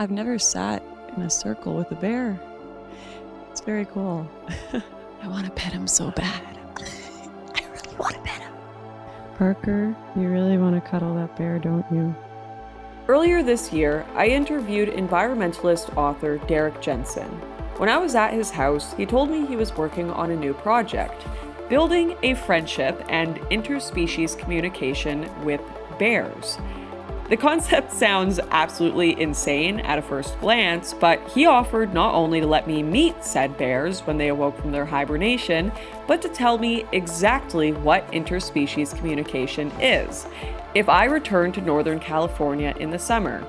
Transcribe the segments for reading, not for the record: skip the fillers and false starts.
I've never sat in a circle with a bear. It's very cool. I want to pet him so bad. I really want to pet him. Parker, you really want to cuddle that bear, don't you? Earlier this year, I interviewed environmentalist author Derek Jensen. When I was at his house, he told me he was working on a new project, building a friendship and interspecies communication with bears. The concept sounds absolutely insane at a first glance, but he offered not only to let me meet said bears when they awoke from their hibernation, but to tell me exactly what interspecies communication is if I return to Northern California in the summer.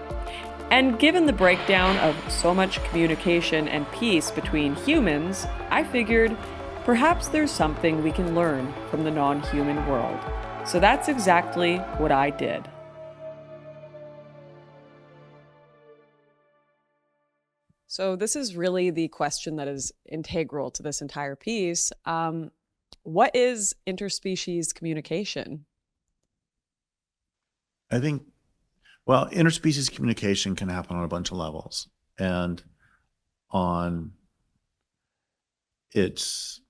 And given the breakdown of so much communication and peace between humans, I figured perhaps there's something we can learn from the non-human world. So that's exactly what I did. So this is really the question that is integral to this entire piece. What is interspecies communication? I think, well, interspecies communication can happen on a bunch of levels. And on its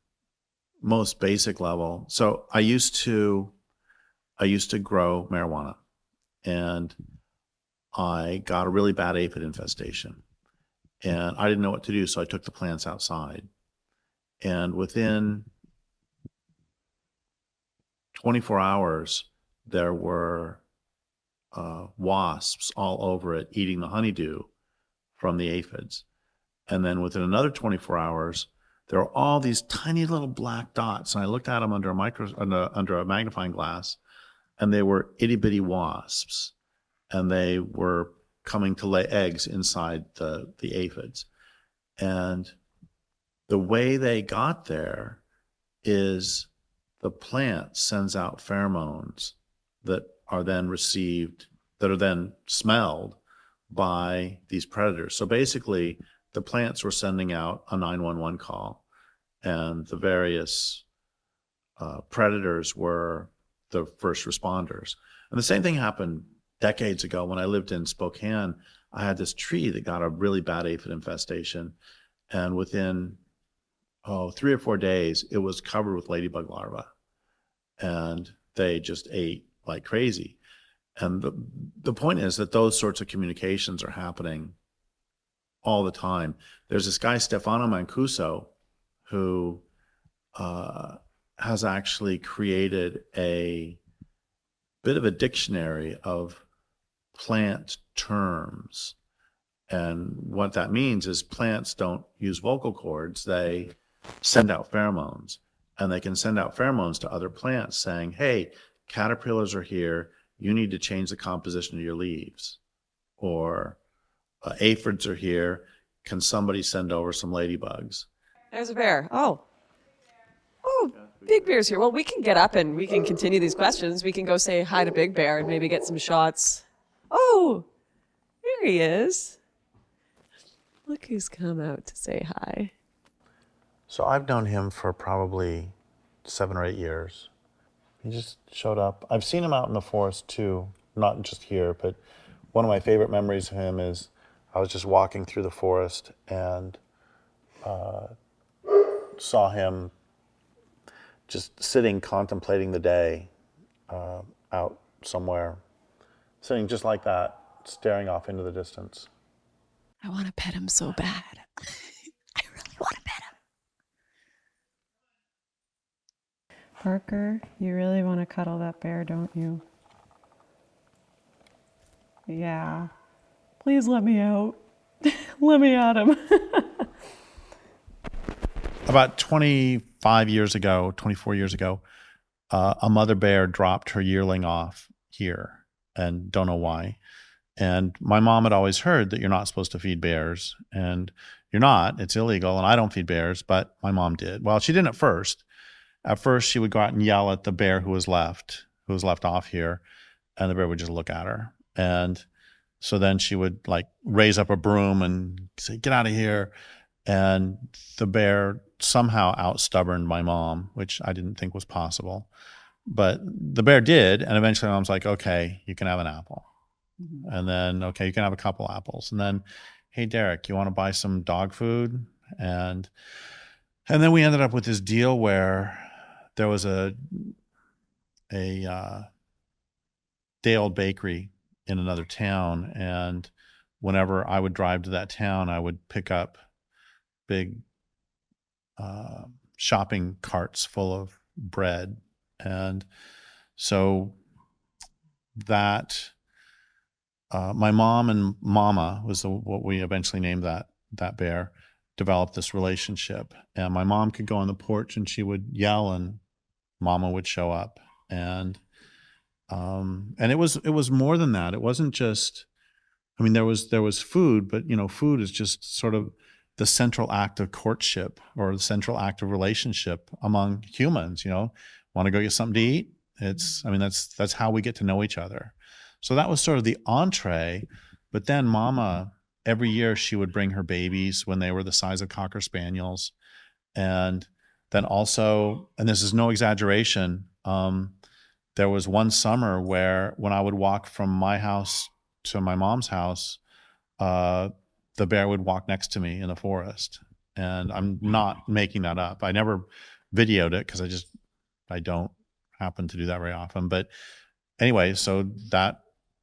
most basic level, so I used to grow marijuana, and I got a really bad aphid infestation. And I didn't know what to do, so I took the plants outside. And within 24 hours, there were wasps all over it eating the honeydew from the aphids. And then within another 24 hours, there were all these tiny little black dots. And I looked at them under a magnifying glass, and they were itty bitty wasps. And they were coming to lay eggs inside the aphids. And the way they got there is the plant sends out pheromones that are then smelled by these predators. So basically, the plants were sending out a 911 call, and the various predators were the first responders. And the same thing happened decades ago when I lived in Spokane. I had this tree that got a really bad aphid infestation, and within 3 or 4 days, it was covered with ladybug larvae, and they just ate like crazy. And the point is that those sorts of communications are happening all the time. There's this guy, Stefano Mancuso, who has actually created a bit of a dictionary of plant terms. And what that means is plants don't use vocal cords, they send out pheromones. And they can send out pheromones to other plants saying, hey, caterpillars are here, you need to change the composition of your leaves. Or aphids are here, can somebody send over some ladybugs? There's a bear. Oh, Big Bear's here. Well, we can get up and we can continue these questions. We can go say hi to Big Bear and maybe get some shots. Oh, there he is. Look who's come out to say hi. So I've known him for probably 7 or 8 years. He just showed up. I've seen him out in the forest too, not just here, but one of my favorite memories of him is I was just walking through the forest and saw him just sitting, contemplating the day out somewhere, sitting just like that, staring off into the distance. I want to pet him so bad. I really want to pet him. Parker, you really want to cuddle that bear, don't you? Yeah. Please let me out. Let me at him. About 24 years ago, a mother bear dropped her yearling off here, and don't know why. And my mom had always heard that you're not supposed to feed bears, and you're not, it's illegal, and I don't feed bears, but my mom did. Well, she didn't at first. At first, she would go out and yell at the bear who was left off here, and the bear would just look at her. And so then she would like raise up a broom and say, get out of here. And the bear somehow out-stubborned my mom, which I didn't think was possible. But the bear did, and eventually Mom's like, okay, you can have an apple. And then, okay, you can have a couple apples. And then, hey, Derek, you want to buy some dog food? And then we ended up with this deal where there was a day-old bakery in another town, and whenever I would drive to that town, I would pick up big shopping carts full of bread. And so that my mom and Mama was what we eventually named that bear, developed this relationship. And my mom could go on the porch and she would yell, and Mama would show up. And it was more than that. It wasn't just, I mean, there was food, but food is just sort of the central act of courtship, or the central act of relationship among humans. Want to go get something to eat? That's how we get to know each other. So that was sort of the entree. But then Mama, every year she would bring her babies when they were the size of Cocker Spaniels. And then also, and this is no exaggeration, there was one summer where when I would walk from my house to my mom's house, the bear would walk next to me in the forest. And I'm not making that up. I never videoed it because I don't happen to do that very often. But anyway, so that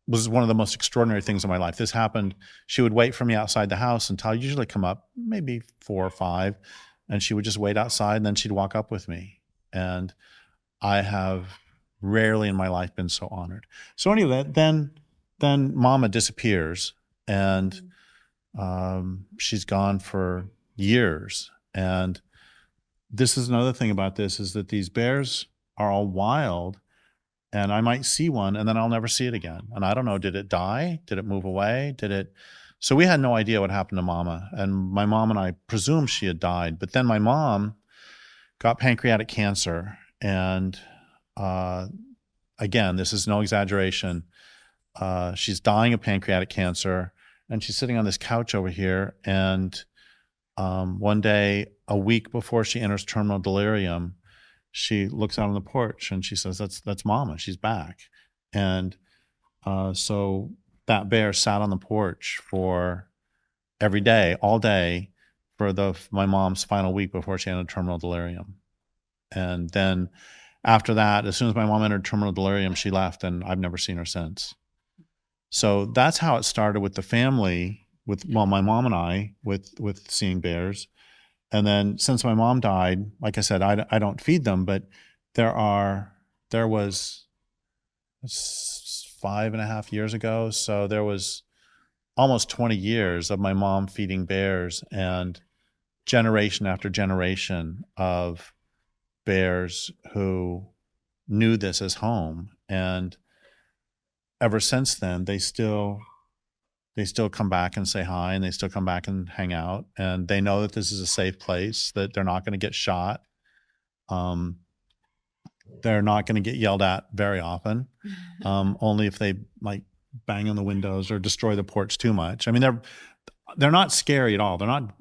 was one of the most extraordinary things in my life. This happened. She would wait for me outside the house until I'd usually come up maybe 4 or 5, and she would just wait outside, and then she'd walk up with me. And I have rarely in my life been so honored. So anyway, then Mama disappears, and she's gone for years. And this is another thing about this, is that these bears are all wild, and I might see one and then I'll never see it again. And I don't know, did it die? Did it move away? So we had no idea what happened to Mama. And my mom and I presumed she had died. But then my mom got pancreatic cancer. And again, this is no exaggeration. She's dying of pancreatic cancer, and she's sitting on this couch over here. And one day, a week before she enters terminal delirium, she looks out on the porch and she says, "That's Mama. She's back." And so that bear sat on the porch for every day, all day, for my mom's final week before she entered terminal delirium. And then after that, as soon as my mom entered terminal delirium, she left, and I've never seen her since. So that's how it started with the family, my mom and I, with seeing bears. And then since my mom died, like I said, I don't feed them, but there was 5.5 years ago, so there was almost 20 years of my mom feeding bears, and generation after generation of bears who knew this as home. And ever since then, they still come back and say hi, and they still come back and hang out, and they know that this is a safe place, that they're not going to get shot. They're not going to get yelled at very often, only if they like bang on the windows or destroy the porch too much. I mean, they're not scary at all. They're not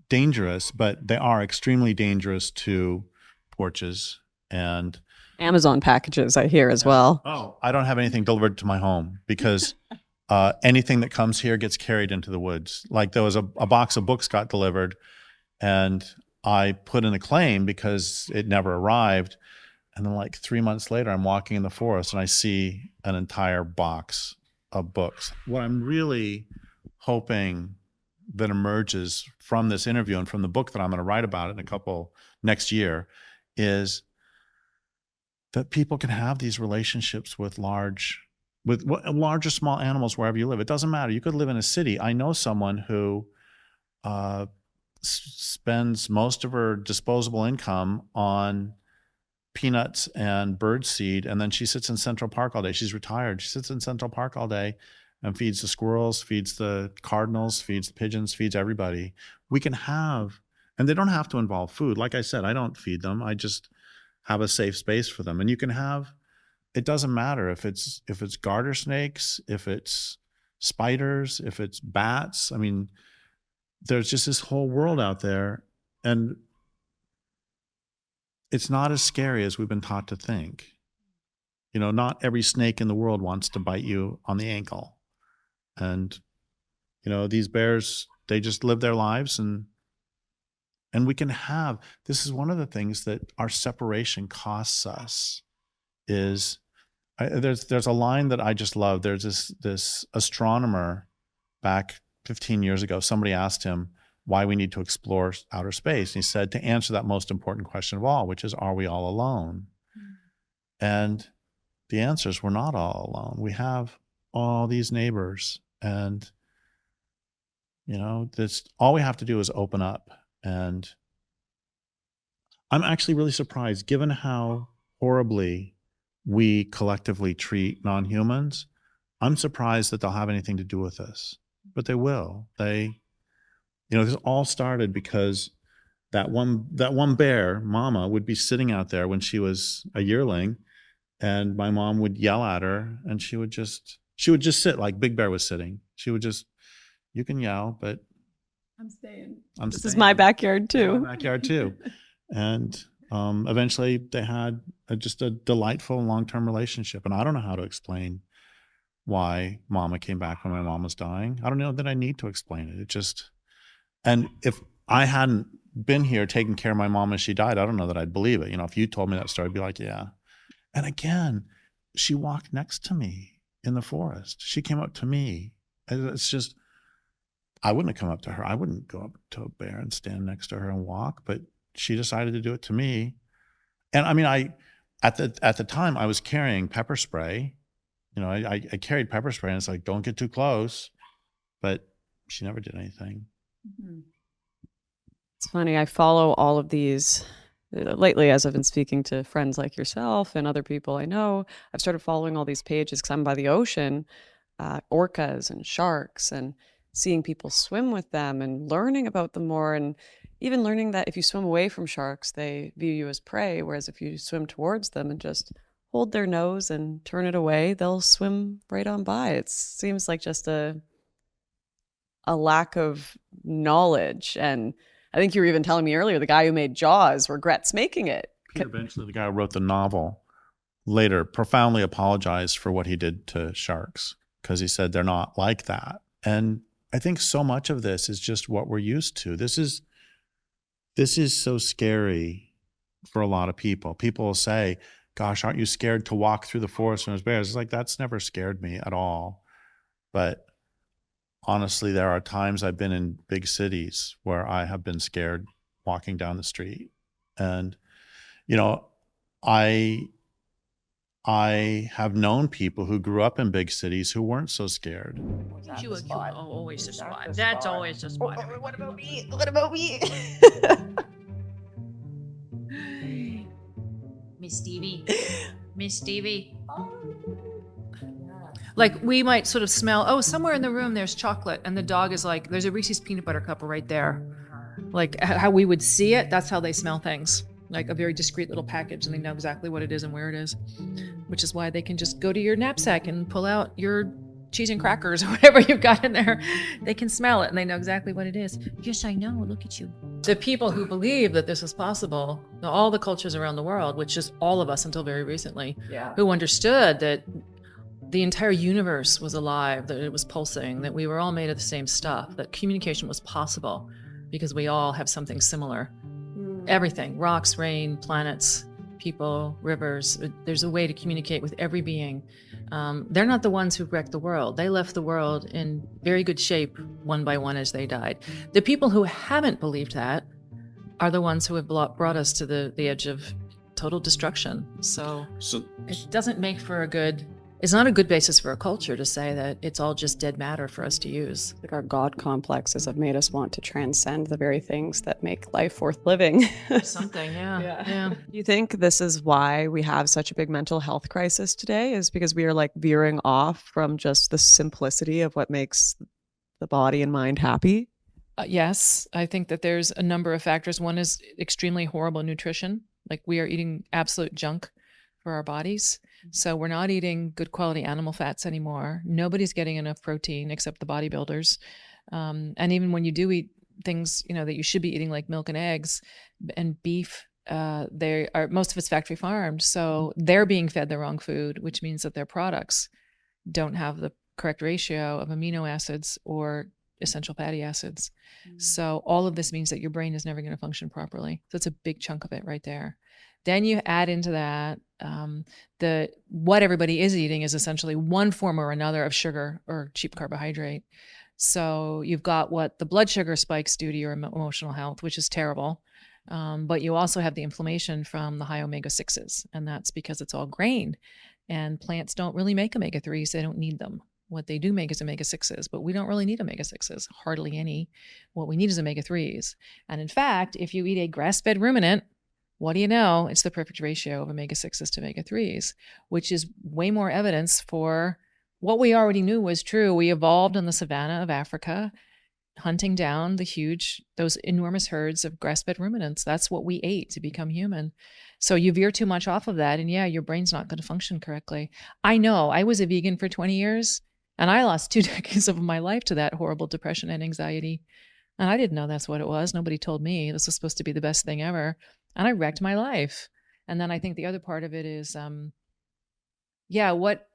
dangerous, but they are extremely dangerous to porches and Amazon packages, I hear as well. Oh, I don't have anything delivered to my home because anything that comes here gets carried into the woods. Like there was a box of books got delivered, and I put in a claim because it never arrived. And then like 3 months later, I'm walking in the forest and I see an entire box of books. What I'm really hoping that emerges from this interview and from the book that I'm going to write about in next year is that people can have these relationships with large or small animals wherever you live. It doesn't matter. You could live in a city. I know someone who spends most of her disposable income on peanuts and bird seed, and then she sits in Central Park all day. She's retired. She sits in Central Park all day and feeds the squirrels, feeds the cardinals, feeds the pigeons, feeds everybody. We can have, and they don't have to involve food. Like I said, I don't feed them. I just have a safe space for them. And you can have, it doesn't matter if it's garter snakes, if it's spiders, if it's bats. I mean, there's just this whole world out there, and it's not as scary as we've been taught to think. Not every snake in the world wants to bite you on the ankle. And, these bears, they just live their lives, and we can have, this is one of the things that our separation costs us is, there's a line that I just love. There's this astronomer back 15 years ago. Somebody asked him why we need to explore outer space. And he said, to answer that most important question of all, which is, are we all alone? And the answer is, we're not all alone. We have all these neighbors, and, this, all we have to do is open up. And I'm actually really surprised, given how horribly we collectively treat non-humans. I'm surprised that they'll have anything to do with this, but they will. This all started because that one bear, Mama, would be sitting out there when she was a yearling, and my mom would yell at her, and she would just sit like Big Bear was sitting. She would just, you can yell, but I'm staying. I'm This staying. is my backyard too. My backyard too. And eventually they had just a delightful long-term relationship. And I don't know how to explain why Mama came back when my mom was dying. I don't know that I need to explain it. It just, and if I hadn't been here taking care of my mom as she died, I don't know that I'd believe it. If you told me that story, I'd be like, yeah. And again, she walked next to me in the forest. She came up to me. It's just, I wouldn't have come up to her. I wouldn't go up to a bear and stand next to her and walk, but she decided to do it to me. And I mean, at the time I was carrying pepper spray. I carried pepper spray, and it's like, don't get too close, but she never did anything. It's funny. I follow all of these lately, as I've been speaking to friends like yourself and other people I know. I've started following all these pages because I'm by the ocean, orcas and sharks, and seeing people swim with them and learning about them more, and even learning that if you swim away from sharks, they view you as prey, whereas if you swim towards them and just hold their nose and turn it away, they'll swim right on by. It seems like just a lack of knowledge. And I think you were even telling me earlier, the guy who made Jaws regrets making it. Peter Benchley, the guy who wrote the novel, later profoundly apologized for what he did to sharks, because he said they're not like that. And I think so much of this is just what we're used to. This is so scary for a lot of people. People will say, gosh, aren't you scared to walk through the forest when there's bears? It's like, that's never scared me at all. But honestly, there are times I've been in big cities where I have been scared walking down the street. And, I have known people who grew up in big cities who weren't so scared. Always a spot. That's always a spot. What about me? What about me? Miss Stevie. Miss Stevie. Like, we might sort of smell, somewhere in the room there's chocolate, and the dog is like, there's a Reese's peanut butter cup right there. Like, how we would see it, that's how they smell things. Like a very discreet little package, and they know exactly what it is and where it is, which is why they can just go to your knapsack and pull out your cheese and crackers or whatever you've got in there. They can smell it and they know exactly what it is. Yes, I know. Look at you. The people who believe that this is possible, all the cultures around the world, which is all of us until very recently, who understood that the entire universe was alive, that it was pulsing, that we were all made of the same stuff, that communication was possible because we all have something similar. Everything, rocks, rain, planets, people, rivers. There's a way to communicate with every being. They're not the ones who wrecked the world. They left the world in very good shape one by one as they died. The people who haven't believed that are the ones who have brought us to the edge of total destruction. So it doesn't make for it's not a good basis for a culture to say that it's all just dead matter for us to use. Like, our God complexes have made us want to transcend the very things that make life worth living. Something, yeah. You think this is why we have such a big mental health crisis today, is because we are like veering off from just the simplicity of what makes the body and mind happy? Yes, I think that there's a number of factors. One is extremely horrible nutrition. Like, we are eating absolute junk for our bodies. So we're not eating good quality animal fats anymore. Nobody's getting enough protein except the bodybuilders. And even when you do eat things, that you should be eating, like milk and eggs and beef, most of it's factory farmed. So they're being fed the wrong food, which means that their products don't have the correct ratio of amino acids or essential fatty acids. So all of this means that your brain is never going to function properly. That's a big chunk of it right there. Then you add into that what everybody is eating is essentially one form or another of sugar or cheap carbohydrate. So you've got what the blood sugar spikes do to your emotional health, which is terrible. But you also have the inflammation from the high omega-6s, and that's because it's all grain. And plants don't really make omega-3s. They don't need them. What they do make is omega-6s, but we don't really need omega-6s, hardly any. What we need is omega-3s. And in fact, if you eat a grass-fed ruminant, what do you know? It's the perfect ratio of omega-6s to omega-3s, which is way more evidence for what we already knew was true. We evolved on the savanna of Africa, hunting down those enormous herds of grass-fed ruminants. That's what we ate to become human. So you veer too much off of that, and yeah, your brain's not going to function correctly. I know. I was a vegan for 20 years, and I lost 2 decades of my life to that horrible depression and anxiety. And I didn't know that's what it was. Nobody told me this was supposed to be the best thing ever. And I wrecked my life. And then I think the other part of it is, what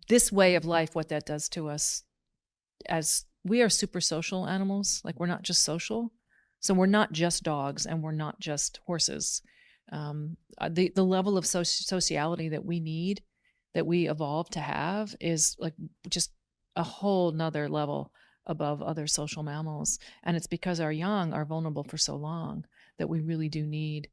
this way of life, what that does to us, as we are super social animals. Like, we're not just social. So we're not just dogs and we're not just horses. The level of sociality that we need, that we evolved to have, is like just a whole nother level above other social mammals. And it's because our young are vulnerable for so long that we really do need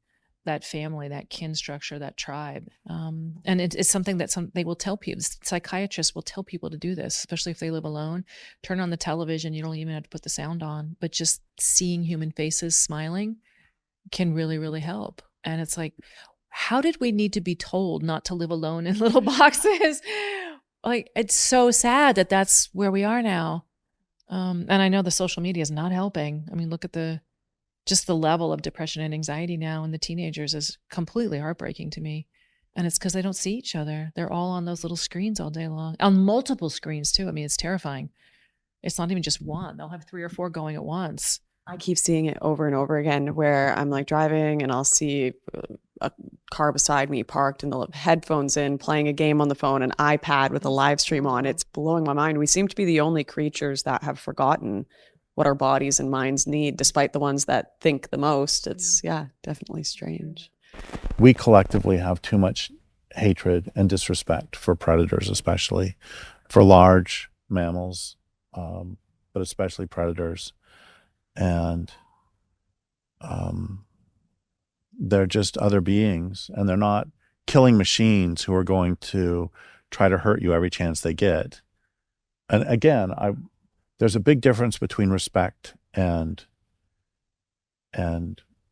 that family, that kin structure, that tribe. And it's something that they will tell people. Psychiatrists will tell people to do this, especially if they live alone. Turn on the television. You don't even have to put the sound on, but just seeing human faces smiling can really, really help. And it's like, how did we need to be told not to live alone in little boxes? Like, it's so sad that that's where we are now. And I know the social media is not helping. I mean, look at just the level of depression and anxiety now in the teenagers is completely heartbreaking to me. And it's because they don't see each other. They're all on those little screens all day long, on multiple screens too. I mean, it's terrifying. It's not even just one. They'll have 3 or 4 going at once. I keep seeing it over and over again, where I'm like driving and I'll see a car beside me parked and they'll have headphones in, playing a game on the phone, an iPad with a live stream on. It's blowing my mind. We seem to be the only creatures that have forgotten what our bodies and minds need, despite the ones that think the most. It's, definitely strange. We collectively have too much hatred and disrespect for predators, especially for large mammals, but especially predators. And they're just other beings, and they're not killing machines who are going to try to hurt you every chance they get. And again, there's a big difference between respect and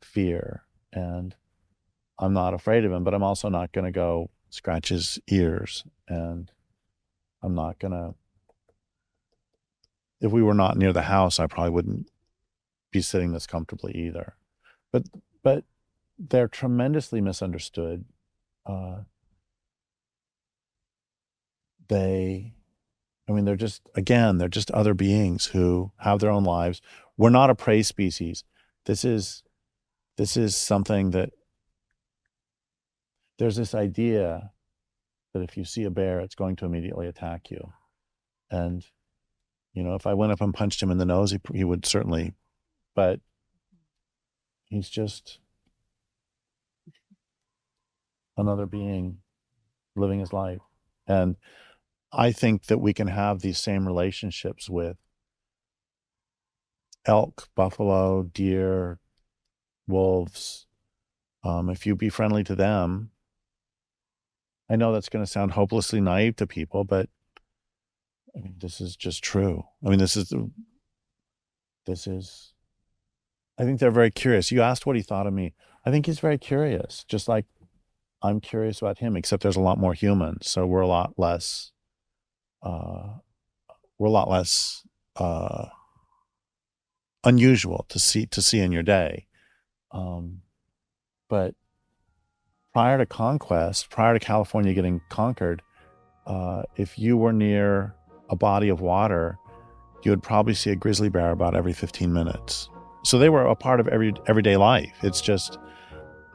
fear. And I'm not afraid of him, but I'm also not going to go scratch his ears. And I'm not going to, if we were not near the house, I probably wouldn't be sitting this comfortably either. But they're tremendously misunderstood. They're just other beings who have their own lives. We're not a prey species. This is something that there's this idea that if you see a bear, it's going to immediately attack you. And, if I went up and punched him in the nose, he would certainly, but he's just another being living his life. And I think that we can have these same relationships with elk, buffalo, deer, wolves. If you be friendly to them, I know that's going to sound hopelessly naive to people, but I mean, this is just true. I mean, I think they're very curious. You asked what he thought of me. I think he's very curious, just like I'm curious about him, except there's a lot more humans. So we're a lot less unusual to see in your day. But prior to conquest, prior to California getting conquered, if you were near a body of water, you would probably see a grizzly bear about every 15 minutes. So they were a part of everyday life. It's just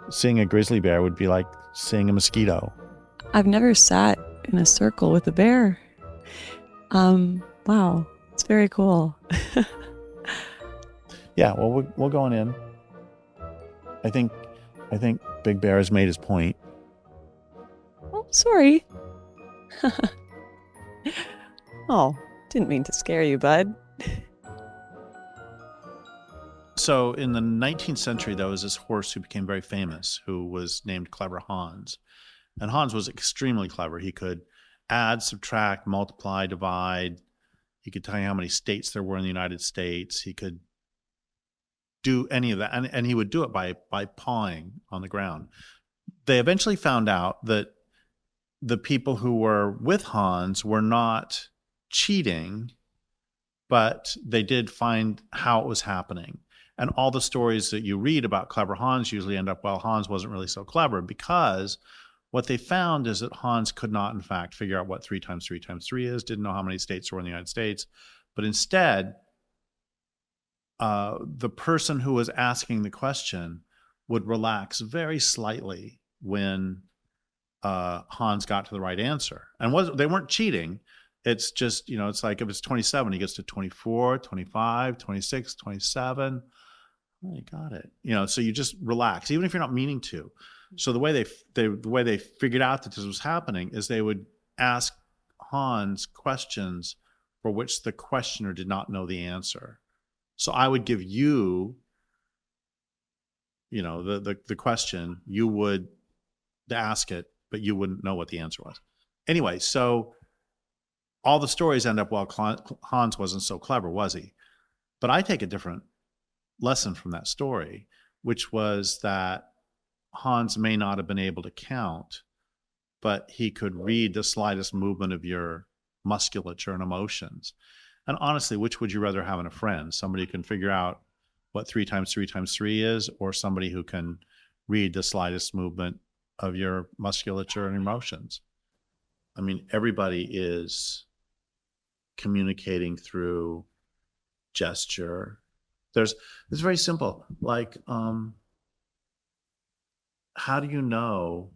seeing a grizzly bear would be like seeing a mosquito. I've never sat in a circle with a bear. Wow, it's very cool. Yeah, well, we're going in. I think Big Bear has made his point. Oh, sorry. Oh, didn't mean to scare you, bud. So in the 19th century, there was this horse who became very famous, who was named Clever Hans. And Hans was extremely clever. He could add, subtract, multiply, divide. He could tell you how many states there were in the United States. He could do any of that. And he would do it by pawing on the ground. They eventually found out that the people who were with Hans were not cheating, but they did find how it was happening. And all the stories that you read about clever Hans usually end up, well, Hans wasn't really so clever, because what they found is that Hans could not, in fact, figure out what 3 times 3 times 3 is, didn't know how many states there were in the United States. But instead, the person who was asking the question would relax very slightly when Hans got to the right answer. And they weren't cheating. It's just, it's like if it's 27, he gets to 24, 25, 26, 27. Oh, you got it. So you just relax, even if you're not meaning to. So the way they figured out that this was happening is they would ask Hans questions for which the questioner did not know the answer. So I would give you, the question, you would ask it, but you wouldn't know what the answer was. Anyway, so all the stories end up, well, Hans wasn't so clever, was he? But I take a different lesson from that story, which was that Hans may not have been able to count, but he could read the slightest movement of your musculature and emotions. And honestly, which would you rather have in a friend? Somebody who can figure out what 3 times 3 times 3 is, or somebody who can read the slightest movement of your musculature and emotions? I mean, everybody is communicating through gesture. It's very simple. Like, how do you know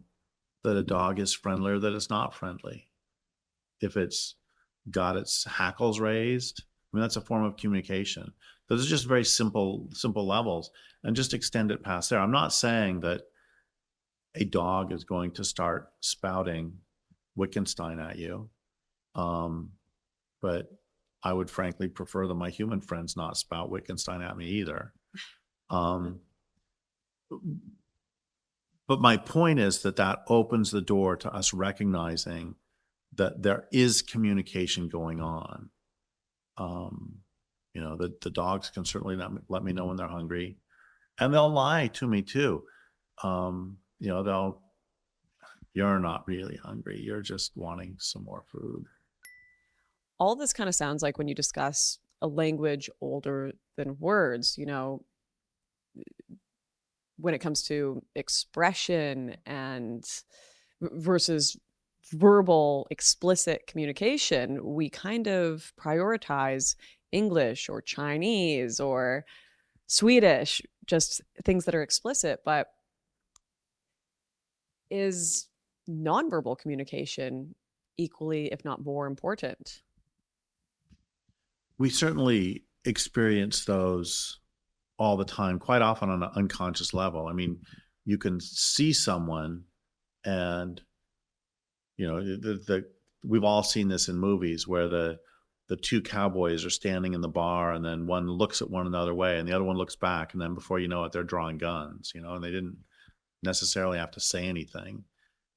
that a dog is friendly or that it's not friendly? If it's got its hackles raised, I mean, that's a form of communication. Those are just very simple levels, and just extend it past there. I'm not saying that a dog is going to start spouting Wittgenstein at you, but I would frankly prefer that my human friends not spout Wittgenstein at me either. But my point is that opens the door to us recognizing that there is communication going on. The dogs can certainly not let me know when they're hungry, and they'll lie to me too. You're not really hungry. You're just wanting some more food. All this kind of sounds like when you discuss a language older than words, when it comes to expression and versus verbal explicit communication, we kind of prioritize English or Chinese or Swedish, just things that are explicit. But is nonverbal communication equally, if not more, important? We certainly experience those all the time, quite often on an unconscious level. I mean, you can see someone, and we've all seen this in movies where the two cowboys are standing in the bar, and then one looks at one another way and the other one looks back, and then before you know it, they're drawing guns, and they didn't necessarily have to say anything.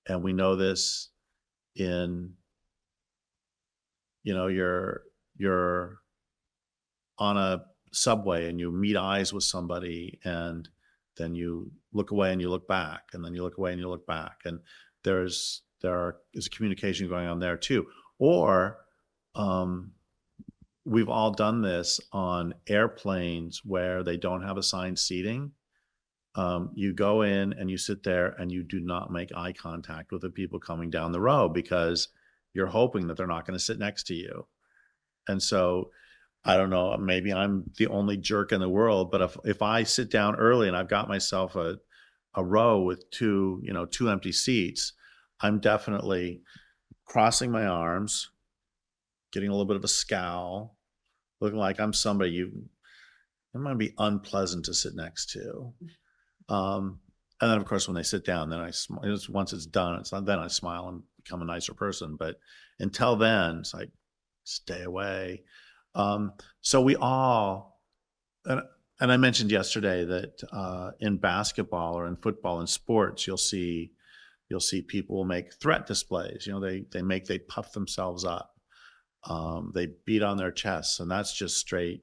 And we know this in, you're on a subway and you meet eyes with somebody, and then you look away and you look back, and then you look away and you look back, and there is communication going on there too. Or we've all done this on airplanes where they don't have assigned seating. You go in and you sit there and you do not make eye contact with the people coming down the row, because you're hoping that they're not going to sit next to you. And so, I don't know, maybe I'm the only jerk in the world, but if I sit down early and I've got myself a row with two empty seats, I'm definitely crossing my arms, getting a little bit of a scowl, looking like I'm somebody I'm going to be unpleasant to sit next to. And then, of course, when they sit down, then once it's done, then I smile and become a nicer person. But until then, it's like, stay away. So we all, and I mentioned yesterday that in basketball or in football and sports, you'll see people make threat displays. They puff themselves up. They beat on their chests, and that's just straight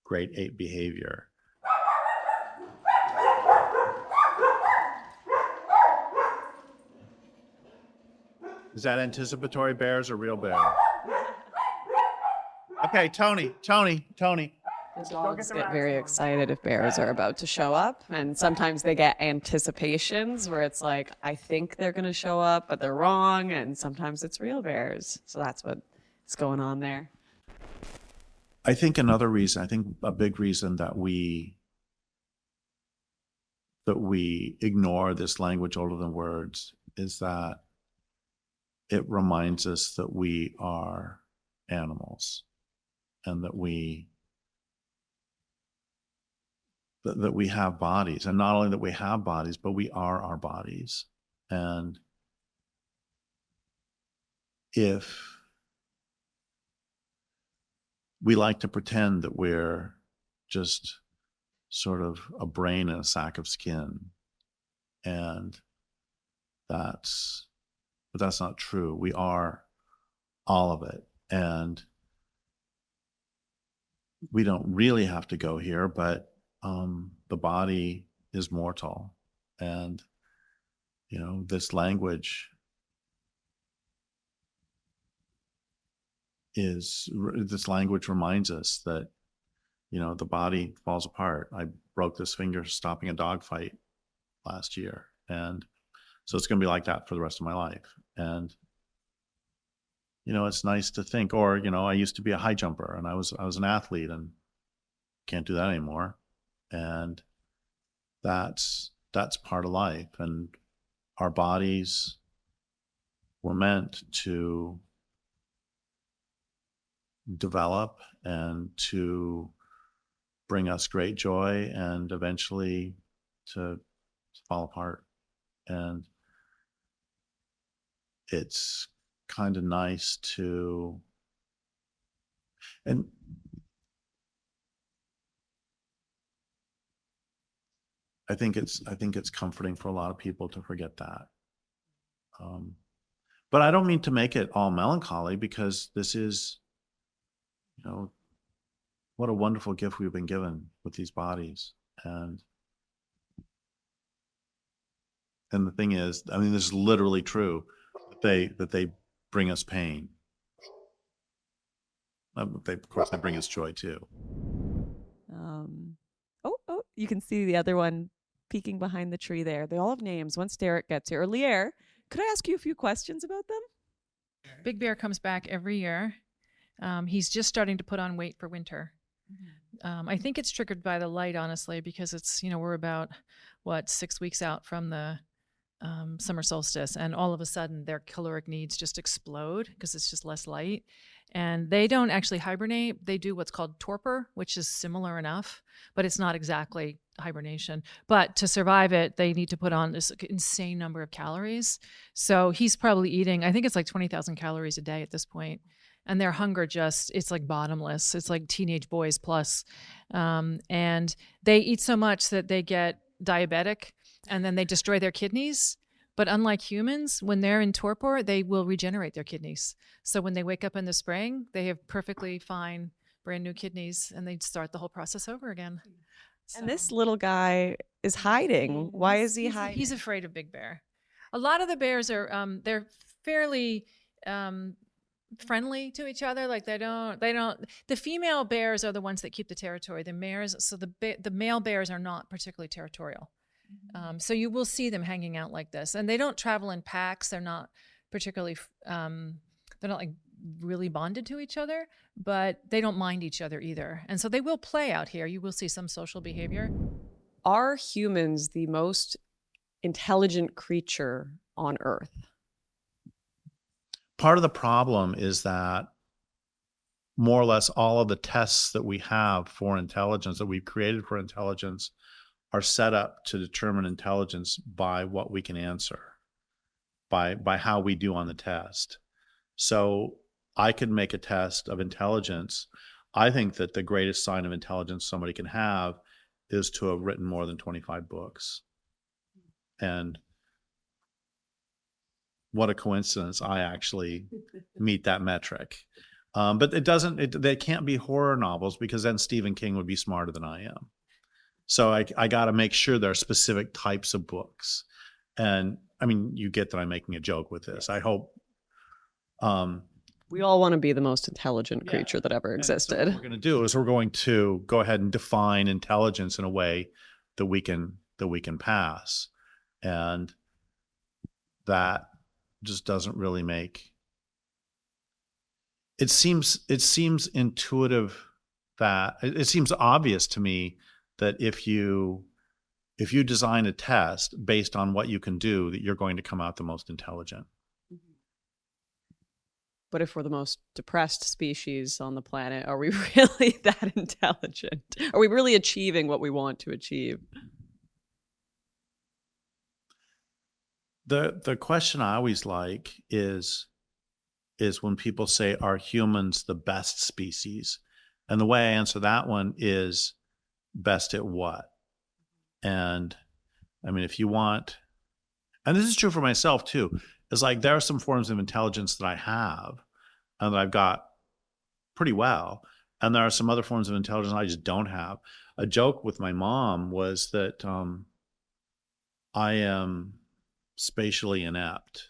grade 8 behavior. Is that anticipatory bears or real bears? Okay, Tony. The dogs get very excited if bears are about to show up, and sometimes they get anticipations where it's like, I think they're going to show up, but they're wrong, and sometimes it's real bears. So that's what's going on there. I think a big reason that we ignore this language older than words is that it reminds us that we are animals, and that we have bodies, and not only that we have bodies, but we are our bodies. And if we like to pretend that we're just sort of a brain in a sack of skin, and but that's not true. We are all of it. And we don't really have to go here, but the body is mortal. And, this language reminds us that, the body falls apart. I broke this finger stopping a dog fight last year. And so it's going to be like that for the rest of my life. And, it's nice to think, or, I used to be a high jumper, and I was an athlete, and can't do that anymore. And that's part of life. And our bodies were meant to develop and to bring us great joy, and eventually to fall apart. And it's kind of nice to, and I think it's comforting for a lot of people to forget that. But I don't mean to make it all melancholy, because this is, what a wonderful gift we've been given with these bodies. And the thing is, this is literally true, that they bring us pain. Of course, they bring us joy too. Oh, you can see the other one peeking behind the tree there. They all have names. Once Derek gets here, or Lier, could I ask you a few questions about them? Big Bear comes back every year. He's just starting to put on weight for winter. I think it's triggered by the light, honestly, because it's, we're about 6 weeks out from the summer solstice, and all of a sudden their caloric needs just explode because it's just less light. And they don't actually hibernate. They do what's called torpor, which is similar enough, but it's not exactly hibernation. But to survive it, they need to put on this insane number of calories. So he's probably eating, I think it's like 20,000 calories a day at this point. And their hunger it's like bottomless. It's like teenage boys plus. And they eat so much that they get diabetic, and then they destroy their kidneys. But unlike humans, when they're in torpor, they will regenerate their kidneys. So when they wake up in the spring, they have perfectly fine, brand new kidneys, and they start the whole process over again. So. And this little guy is hiding. Why is he hiding? He's afraid of Big Bear. A lot of the bears are, they're fairly friendly to each other. Like the female bears are the ones that keep the territory. The male bears are not particularly territorial. So you will see them hanging out like this, and they don't travel in packs. They're not particularly, they're not like really bonded to each other, but they don't mind each other either. And so they will play out here. You will see some social behavior. Are humans the most intelligent creature on Earth? Part of the problem is that more or less all of the tests that we have for intelligence, that we've created for intelligence, are set up to determine intelligence by what we can answer, by how we do on the test. So I could make a test of intelligence. I think that the greatest sign of intelligence somebody can have is to have written more than 25 books. And what a coincidence, I actually meet that metric. But they can't be horror novels, because then Stephen King would be smarter than I am. So I got to make sure there are specific types of books. And I mean, you get that I'm making a joke with this. I hope. We all want to be the most intelligent creature that ever existed. So what we're going to do is we're going to go ahead and define intelligence in a way that we can pass. And that just doesn't really make. It seems intuitive, that it seems obvious to me that if you design a test based on what you can do, that you're going to come out the most intelligent. But if we're the most depressed species on the planet, are we really that intelligent? Are we really achieving what we want to achieve? The question I always like is when people say, are humans the best species? And the way I answer that one is, best at what? And I mean, if you want, and this is true for myself too, is like there are some forms of intelligence that I have and that I've got pretty well. And there are some other forms of intelligence I just don't have. A joke with my mom was that I am spatially inept.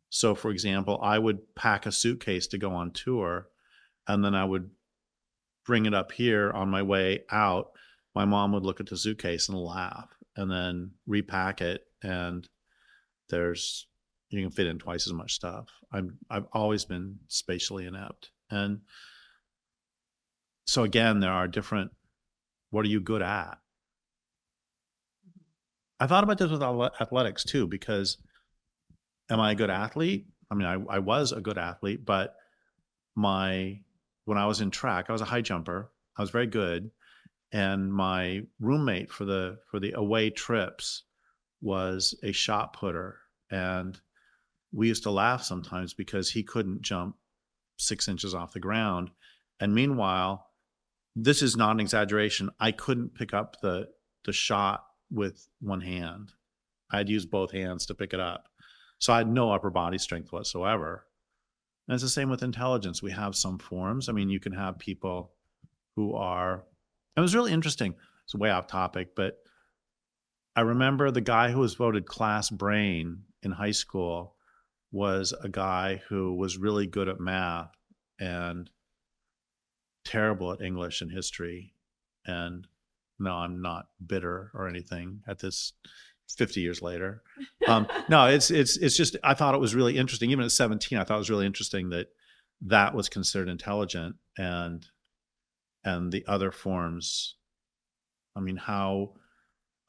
So for example, I would pack a suitcase to go on tour, and then I would bring it up here on my way out. My mom would look at the suitcase and laugh, and then repack it, and you can fit in twice as much stuff. I've always been spatially inept. And so again, there are different, what are you good at? I thought about this with athletics too, because am I a good athlete? I mean, I was a good athlete, but when I was in track, I was a high jumper. I was very good. And my roommate for the away trips was a shot putter. And we used to laugh sometimes because he couldn't jump 6 inches off the ground. And meanwhile, this is not an exaggeration, I couldn't pick up the shot with one hand. I had used both hands to pick it up. So I had no upper body strength whatsoever. And it's the same with intelligence. We have some forms. I mean, you can have people who are, it was really interesting. It's way off topic, but I remember the guy who was voted class brain in high school was a guy who was really good at math and terrible at English and history. And no, I'm not bitter or anything at this 50 years later. No, it's just, I thought it was really interesting. Even at 17, I thought it was really interesting that was considered intelligent, and the other forms, I mean, how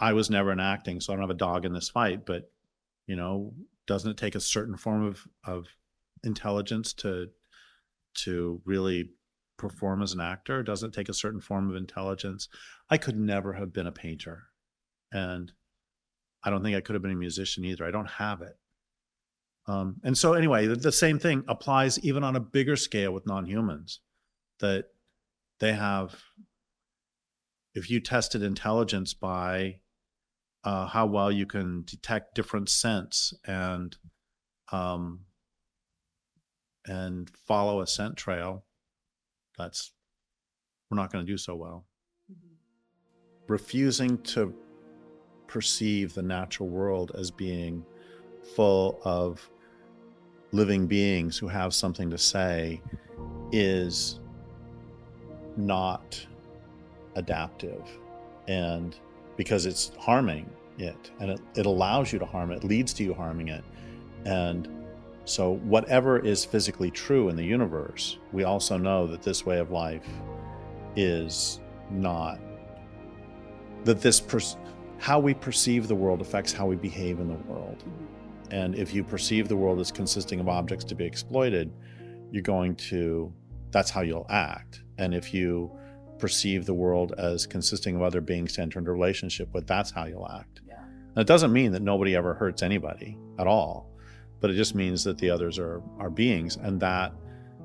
I was never in acting, so I don't have a dog in this fight, but doesn't it take a certain form of intelligence to really perform as an actor? Doesn't it take a certain form of intelligence? I could never have been a painter, and I don't think I could have been a musician either. I don't have it. And so anyway, the same thing applies even on a bigger scale with non-humans, that they have, if you tested intelligence by how well you can detect different scents and follow a scent trail, we're not going to do so well. Mm-hmm. Refusing to perceive the natural world as being full of living beings who have something to say is not adaptive, and because it's harming it, and it allows you to harm it, leads to you harming it. And so whatever is physically true in the universe, we also know that this way of life is not, that how we perceive the world affects how we behave in the world. And if you perceive the world as consisting of objects to be exploited, you're going to that's how you'll act. And if you perceive the world as consisting of other beings to enter into a relationship with, that's how you'll act. And it doesn't mean that nobody ever hurts anybody at all, but it just means that the others are beings, and that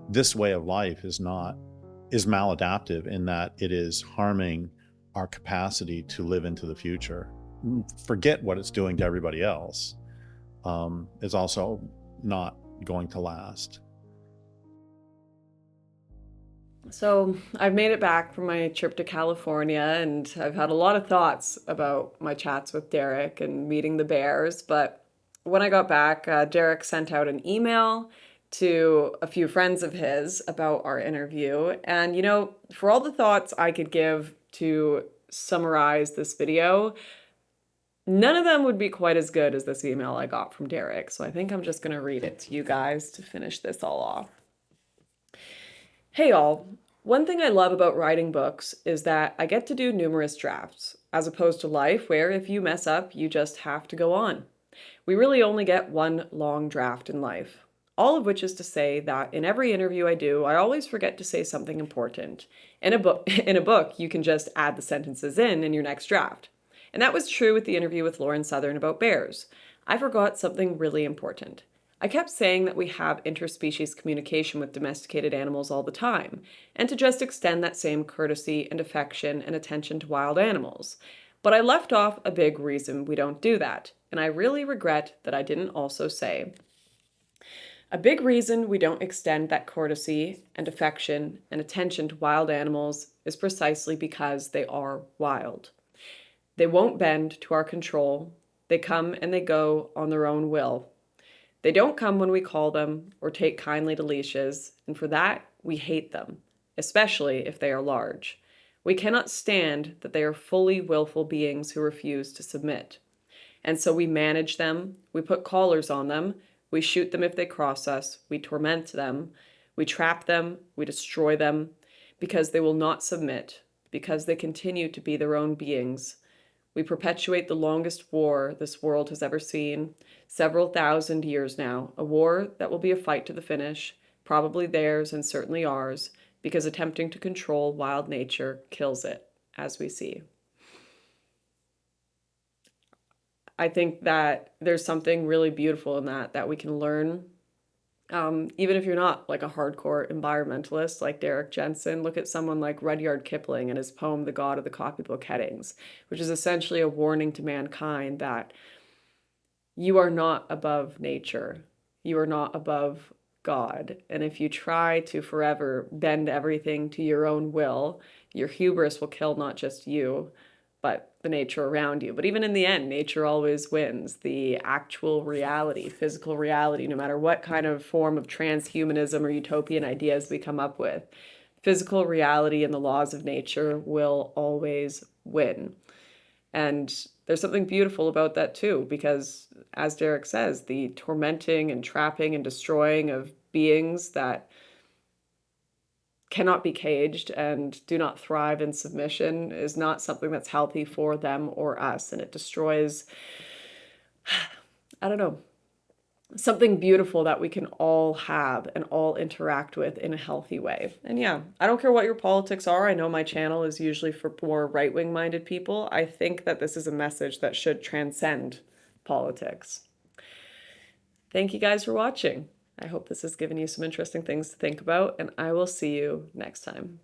this way of life is maladaptive in that it is harming our capacity to live into the future. Forget what it's doing to everybody else. It's also not going to last. So I've made it back from my trip to California, and I've had a lot of thoughts about my chats with Derek and meeting the bears. But when I got back, Derek sent out an email to a few friends of his about our interview. And, for all the thoughts I could give to summarize this video, none of them would be quite as good as this email I got from Derek. So I think I'm just going to read it to you guys to finish this all off. Hey all, one thing I love about writing books is that I get to do numerous drafts, as opposed to life where if you mess up, you just have to go on. We really only get one long draft in life. All of which is to say that in every interview I do, I always forget to say something important. In a book, you can just add the sentences in your next draft. And that was true with the interview with Lauren Southern about bears. I forgot something really important. I kept saying that we have interspecies communication with domesticated animals all the time, and to just extend that same courtesy and affection and attention to wild animals. But I left off a big reason we don't do that, and I really regret that I didn't also say. A big reason we don't extend that courtesy and affection and attention to wild animals is precisely because they are wild. They won't bend to our control. They come and they go on their own will. They don't come when we call them or take kindly to leashes, and for that, we hate them, especially if they are large. We cannot stand that they are fully willful beings who refuse to submit. And so we manage them, we put collars on them, we shoot them if they cross us, we torment them, we trap them, we destroy them, because they will not submit, because they continue to be their own beings. We perpetuate the longest war this world has ever seen, several thousand years now, a war that will be a fight to the finish, probably theirs and certainly ours, because attempting to control wild nature kills it, as we see. I think that there's something really beautiful in that we can learn. Even if you're not like a hardcore environmentalist like Derek Jensen, look at someone like Rudyard Kipling and his poem, The God of the Copybook Headings, which is essentially a warning to mankind that you are not above nature. You are not above God. And if you try to forever bend everything to your own will, your hubris will kill not just you, but the nature around you. But even in the end, nature always wins. The actual reality, physical reality, no matter what kind of form of transhumanism or utopian ideas we come up with, physical reality and the laws of nature will always win. And there's something beautiful about that too, because as Derek says, the tormenting and trapping and destroying of beings that cannot be caged and do not thrive in submission is not something that's healthy for them or us. And it destroys, I don't know, something beautiful that we can all have and all interact with in a healthy way. And yeah, I don't care what your politics are. I know my channel is usually for more right-wing minded people. I think that this is a message that should transcend politics. Thank you guys for watching. I hope this has given you some interesting things to think about, and I will see you next time.